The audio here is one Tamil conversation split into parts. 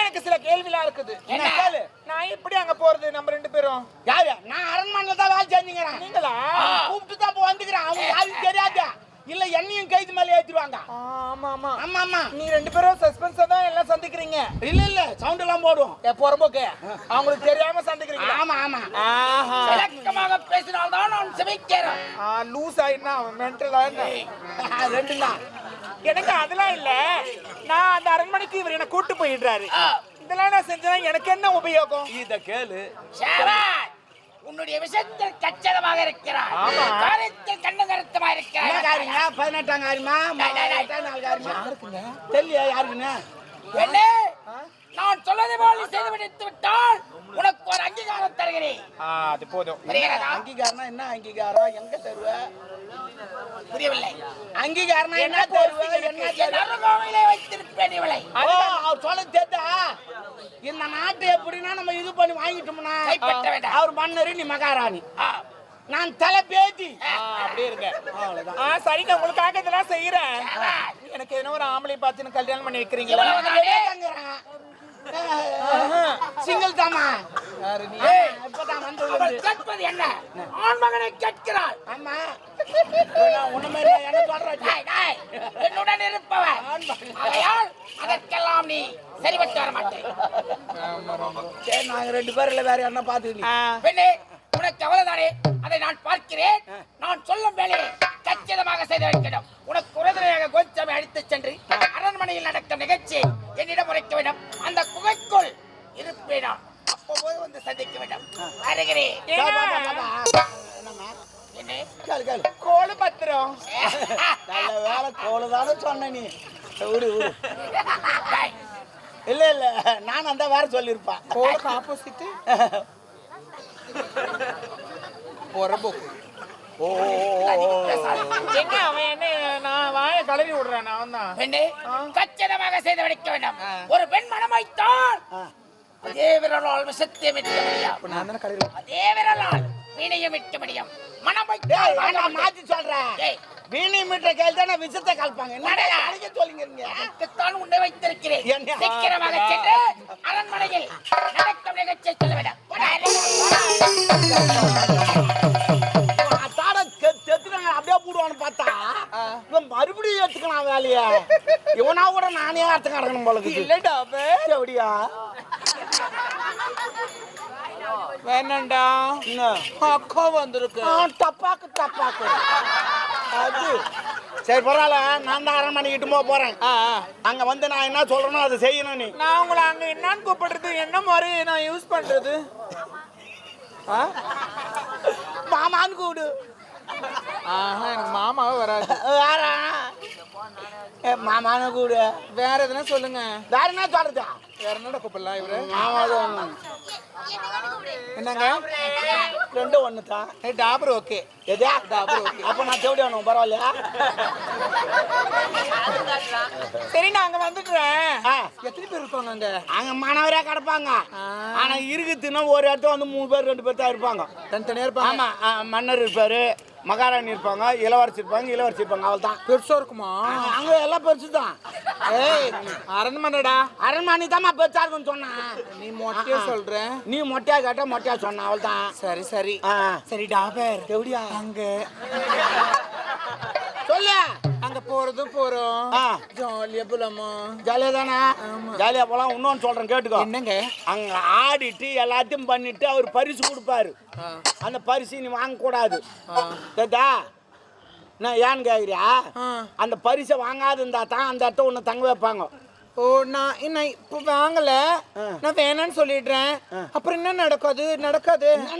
எனக்கு சில கேள்விலாம் இருக்குது. என்ன கேளு? நான் எப்படி அங்க போறது நம்ம 2 பேரும்? யாரு? நான் அரண்மனையில தான் வேலை செஞ்சுக்கிறேன். நீங்களா? கூப்பிட்டு தான் வந்துக்கிறேன். அவங்க யாருக்கு தெரியாது. இல்ல என்னையும் கைது மேல ஏத்திடுவாங்க. ஆமா ஆமா ஆமா ஆமா. நீ 2 பேரும் சஸ்பென்ஸா தான் எல்லாம் சந்திக்கிறீங்க. இல்ல சவுண்ட் எல்லாம் போடுவோம். பொறம்போக்கு அவங்களுக்கு தெரியாம சந்திக்கிறீங்க. ஆமா ஆமா. ஆஹா. விளக்கமாக பேசினால் தான் நான் செவிக்கிறேன். லூஸ் ஆயினா அவன் மென்டலா என்ன? 2 தான். எனக்கு அதெல்லாம் இல்ல. நான் அந்த அரண்மனைக்கு இவர் என்ன கூட்டு போயிடுறாரு. இதெல்லாம் நான் செஞ்சா எனக்கு என்ன உபயோகம்? இத கேளு. உன்னுடைய விஷயத்தில் கச்சிதமாக இருக்கிறார். ஆமா. காரியத்தில் கண்ணு கருத்தமாக இருக்கிறார். என்ன காரியங்க? 18ஆம் காரியமா? 18ஆம் காரியமா? தெரியல யாருக்குன்னு. பெண்ணே, நான் சொல்லதை போல செய்து முடித்து விட்டால் உனக்கு ஒரு அங்கீகாரம் தருகிறேன். அது போதும். புரிகிறதா? அங்கீகாரம்னா என்ன அங்கீகாரம்? எங்க தருவ? புரியவில்லை. அங்கீகாரம்னா என்ன தருவ? என்ன தருவ? நறுகோவிலே வைத்திருப்பேன் இவளை. அவர் சொல்ல தெரியா? இந்த நாட்டை எப்படின்னா நம்ம இது பண்ணி வாங்கிட்டோம்னா கைப்பற்ற வேண்டாம். அவர் மன்னரு, நீ மகாராணி, நான் தலை பேத்தி. அப்படியே இருங்க. அவ்வளவுதான். சரிங்க, உங்களுக்காக இதெல்லாம் செய்யறேன். எனக்கு என்ன ஒரு ஆம்பளை பார்த்து கல்யாணம் பண்ணி வைக்கிறீங்களா? சிங்கிள் தாமா. இப்பதான் வந்து கேட்பது என்ன? ஆண் மகனை கேட்கிறாள். ஆமா. உன்ன மாதிரி என்ன சொல்றேன்? என்னுடன் இருப்பவன். ஆகையால் அதற்கெல்லாம் நீ சரிபட்டு வர மாட்டேன். சரி, நாங்க 2 பேர் இல்ல வேற என்ன பாத்துக்கிட்டீங்க? பெண்ணே, உனக்கு அவ்வளவுதானே? அதை நான் பார்க்கிறேன். நான் சொல்லும் வேலையை கச்சிதமாக செய்து வைக்கணும். உனக்கு உறுதுணையாக கோச்சமை அடித்துச் சென்று அரண்மனையில் நடக்கும் நிகழ்ச்சி என்னிடம் உரைக்க வேண்டும். அந்த குகைக்குள் இருப்பேனா அப்போது வந்து சந்திக்க வேண்டும். வருகிறேன். என்ன? கேளு கேளு. கோழு பத்திரம். நல்ல வேலை கோளுதானே சொன்ன நீ. விடு விடு. இல்ல இல்ல, நான் அந்த வேற சொல்லிருப்பேன். கோளுக்கு ஆப்போசிட் பொறம்போக்கு. ஓ என்ன அவன் என்ன நான் வாயை கலவி விடுறேன். நான் தான் பெண்ணே, கச்சிதமாக செய்து வைக்க வேண்டும். ஒரு பெண் மனம் வைத்தால் அதே விரலால் விஷத்தை மிட்ட முடியும். நான் தானே கலவி. அதே விரலால் வீணையும் மிட்ட முடியும். மனம் வைத்தால் நான் மாத்தி சொல்றேன். வீணை மீட்ட கேள்வி தானே விஷத்தை கலப்பாங்க. என்ன சொல்லிங்க? அதுக்குத்தான் உன்னை வைத்திருக்கிறேன். என்ன? சீக்கிரமாக சென்று அரண்மனையில் நடக்கும் நிகழ்ச்சியை சொல்ல வேண்டும். அப்படியே போடுவான்னு பார்த்தா இவன் மறுபடியும் எடுத்துக்கலாம் வேலைய. இவனா கூட நானே அர்த்தம் கிடக்கணும் போல இல்லடா அப்படியா? வேணாண்டா, அக்கா வந்திருக்கு. டப்பாக்கு டப்பாக்கு அது சரி பரவாயில்ல. நான் தான் அரண்மனைக்கு இட்டு போறேன். அங்க வந்து நான் என்ன சொல்றேனோ அதை செய்யணும். நீ நான் உங்களை அங்க என்னன்னு கூப்பிடுறது? என்ன மாதிரி நான் யூஸ் பண்றது? மாமான்னு கூடு. எனக்கு மாமாவே வராது. வேற மாமான்னு கூடு. வேற எதுனா சொல்லுங்க. வேற என்ன சொல்றதா? வேற என்னடா கூப்பிடலாம் இவரு? மாமா என்னங்க? 2 ஒண்ணு தான். டாபர் ஓகே. எதா டாபர் ஓகே. அப்ப நான் தேடி வரணும். பரவாயில்லையா? சரி, நான் அங்க வந்துடுறேன். எத்தனை பேர் இருப்பாங்க அங்க? அங்க மாணவரா கிடப்பாங்க. ஆனா இருக்குதுன்னா ஒரு இடத்துல வந்து 3 பேர் 2 பேர் தான் இருப்பாங்க. தனித்தனியா இருப்பாங்க. ஆமா, மன்னர் இருப்பாரு, மகாராணி இருப்பாங்க, இளவரசி இருப்பாங்க, அவள் தான். பெருசா இருக்குமா? அங்க எல்லாம் பெருசு தான். ஏய், அரண்மனைடா. அரண்மனை தான் பெருசா இருக்குன்னு சொன்னான். நீ மொட்டையா சொல்ற. நீ மொட்டையா கேட்டா மொட்டையா சொன்ன. அவள் தான். சரி சரி சரி. டாபர் எப்படியா? அங்க சொல்லு. அங்க போறதும் போறோம். ஜாலியா போலாமா? ஜாலியா தானே? ஜாலியா போலாம். இன்னொன்னு சொல்றேன் கேட்டுக்கோ. என்னங்க? அங்க ஆடிட்டு எல்லாத்தையும் பண்ணிட்டு அவர் பரிசு கொடுப்பாரு. அந்த பரிசு நீ வாங்க கூடாது. கேட்டா நான் ஏன்னு கேக்குறியா? அந்த பரிசை வாங்காது இருந்தா தான் அந்த இடத்த ஒண்ணு தங்க வைப்பாங்க. ஓ, நான் என்ன இப்போ வாங்கல, நான் வேணான்னு சொல்லிடுறேன். அப்புறம் என்ன நடக்காது? என்ன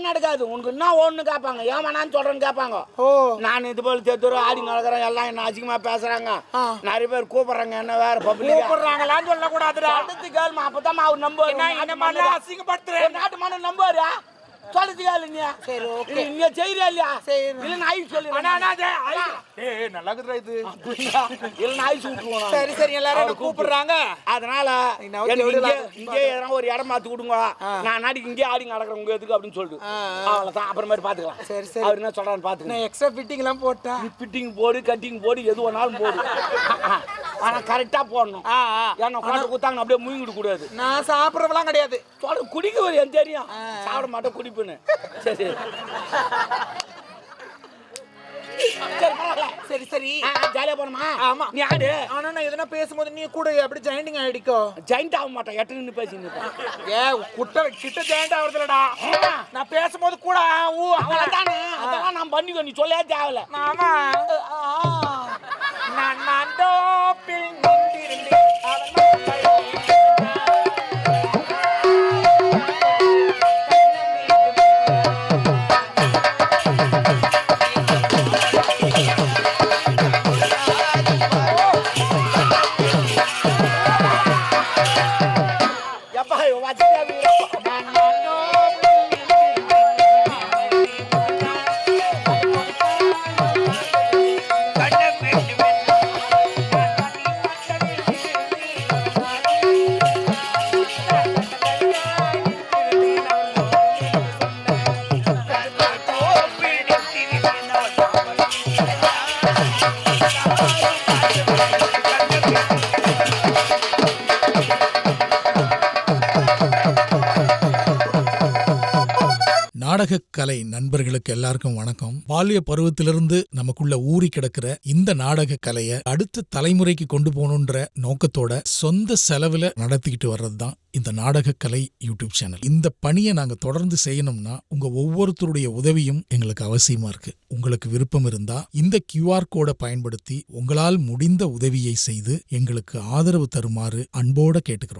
நடக்காது? உனக்கு என்ன ஒண்ணு கேட்பாங்க. ஏன் வேணான்னு சொல்றேன்னு கேட்பாங்க. ஓ, நான் இது போல தேத்தூர் ஆடி நடக்கிறேன். எல்லாம் என்ன அதிகமா பேசுறாங்க. நிறைய பேர் கூப்பிடுறாங்க. என்ன வேற பப்ளிக் கூப்பிடுறாங்களான்னு சொல்லக்கூடாதுடா. கேள்மா அப்பதான் அவர் நம்புவாரு. என்ன மாதிரி அசிங்கப்படுத்துறேன். நாட்டு மன்னர் நம்புவாரு. சொல்லுது கேளு. நீ சரி ஓகே. நீ செய்யறியா இல்லையா? இல்ல நான் சொல்லி ஏய் நல்லா இருக்குடா இது. இல்ல நாய் சுட்டுருவோம் நாங்க. சரி சரி எல்லாரும் என்ன கூப்பிடுறாங்க. அதனால எனக்கு இங்கே எதனா ஒரு இடம் மாத்தி கொடுங்க. நான் நாளைக்கு இங்கே ஆடி நடக்கிறேன் உங்க எதுக்கு அப்படின்னு சொல்லிட்டு அவ்வளவுதான். அப்புறமேட்டு பாத்துக்கலாம். சரி சரி. அவர் என்ன சொல்றான்னு பாத்துக்கலாம். நான் எக்ஸ்ட்ரா ஃபிட்டிங் எல்லாம் போட்டா. ஃபிட்டிங் போடு கட்டிங் போடு எது வேணாலும் போடு. ஆனா கரெக்டா போடணும். ஏன்னா காட்டு குத்தாங்க அப்படியே முயங்கிட கூடாது. நான் சாப்பிடறவெல்லாம் கிடையாது. குடிக்க ஒரு எனக்கு தெரியும். சாப்பிட மாட்டேன் குடிப்புன்னு. சரி சரி சரி ஜாலியா போனோமா? ஆமா நீ ஆடு. ஆனா நான் எதனா பேசும்போது நீ கூட அப்படி ஜாயிண்டிங் ஆயிடிக்கோ. ஜாயிண்ட் ஆக மாட்டேன். எட்டு நின்று பேசி நிற்பேன். ஏ கிட்ட ஜாயிண்ட் ஆகுறதுலடா. நான் பேசும்போது கூட ஊ அவ்வளவுதானே. அதெல்லாம் நான் பண்ணிக்கோ. நீ சொல்லவே தேவையில்ல. ஆமா நான் தோப்பில் நின்றிருந்தேன். நாடகக்கலை நண்பர்களுக்கு எல்லாருக்கும் வணக்கம். பால்ய பருவத்திலிருந்து நமக்குள்ள ஊறி கிடக்கிற இந்த நாடக கலையை அடுத்த தலைமுறைக்கு கொண்டு போகணுன்ற நோக்கத்தோட சொந்த செலவுல நடத்திக்கிட்டு வர்றதுதான் இந்த நாடகக்கலை யூடியூப் சேனல். இந்த பணியை நாங்க தொடர்ந்து செய்யணும்னா உங்க ஒவ்வொருத்தருடைய உதவியும் எங்களுக்கு அவசியமா இருக்கு. உங்களுக்கு விருப்பம் இருந்தா இந்த QR கோடை பயன்படுத்தி உங்களால் முடிந்த உதவியை செய்து எங்களுக்கு ஆதரவு தருமாறு அன்போட கேட்டுக்கிறோம்.